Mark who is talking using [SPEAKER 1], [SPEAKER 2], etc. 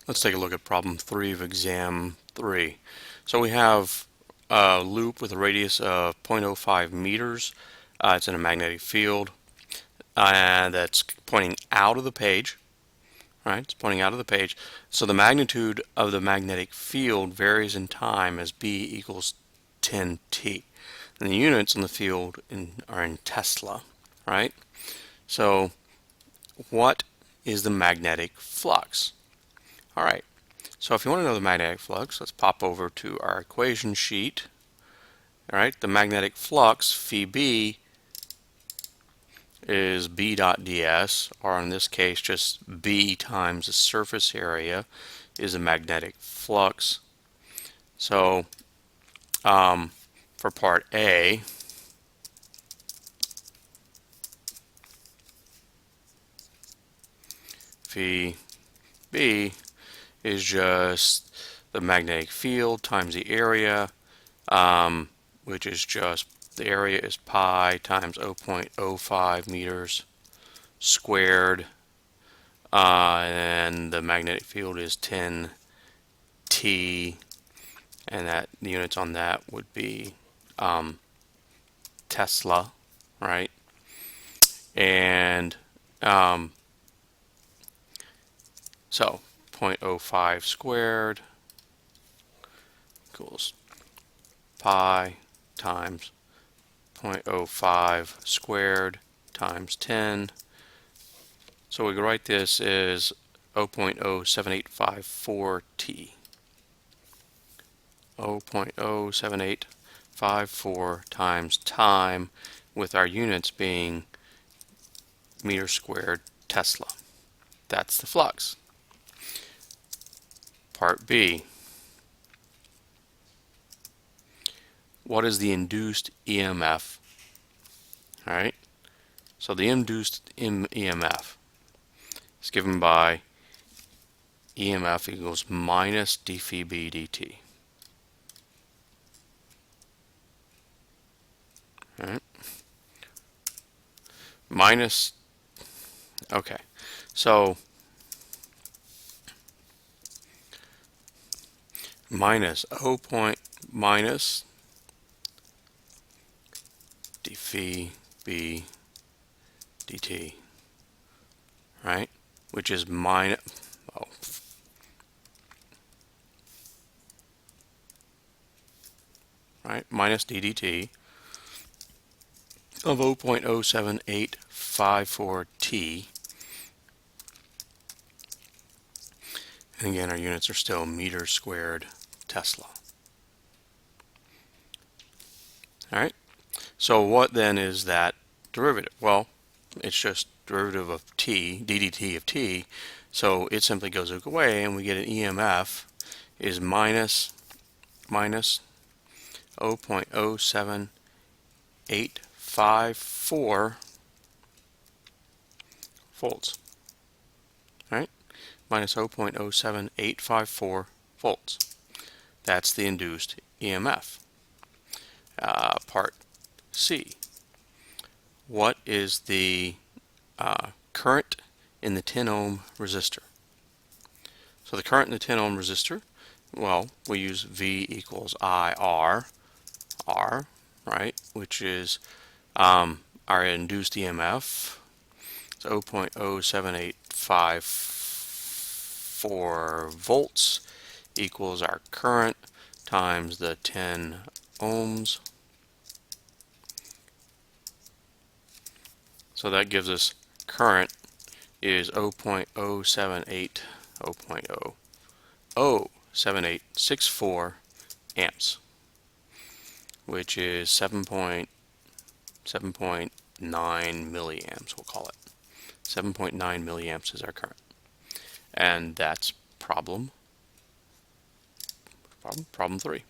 [SPEAKER 1] Let's take a look at problem 3 of exam 3. So we have a loop with a radius of 0.05 meters. It's in a magnetic field that's pointing out of the page. Right? It's pointing out of the page. So the magnitude of the magnetic field varies in time as B equals 10t. And the units in the field are in Tesla. Right? So what is the magnetic flux? All right. So if you want to know the magnetic flux, let's pop over to our equation sheet. All right, the magnetic flux, phi B, is B dot ds, or in this case, just B times the surface area is the magnetic flux. So for part A, phi B is just the magnetic field times the area, which is just the area is pi times 0.05 meters squared, and the magnetic field is 10t, and that the units on that would be Tesla, right? And so 0.05 squared equals pi times 0.05 squared times 10. So we can write this as 0.07854 t. 0.07854 times time, with our units being meter squared Tesla. That's the flux. Part B. What is the induced EMF? All right. So the induced EMF is given by EMF equals minus d phi b dt. All right. Minus, okay, so minus minus d phi b dt, right, which is minus, right, minus d dt of 0.07854 t. And again, our units are still meters squared Tesla. All right. So what then is that derivative? Well, it's just derivative of t, ddt of t. So it simply goes away, and we get an EMF is minus 0.07854 volts. All right, minus 0.07854 volts. That's the induced EMF. Part C. What is the current in the 10 ohm resistor? So the current in the 10 ohm resistor, well, we use V equals IR, right, which is our induced EMF. It's 0.07854 volts equals our current times the 10 ohms. So that gives us current is 0.07864 amps, which is 7.9 milliamps, we'll call it. 7.9 milliamps is our current. And that's problem 3.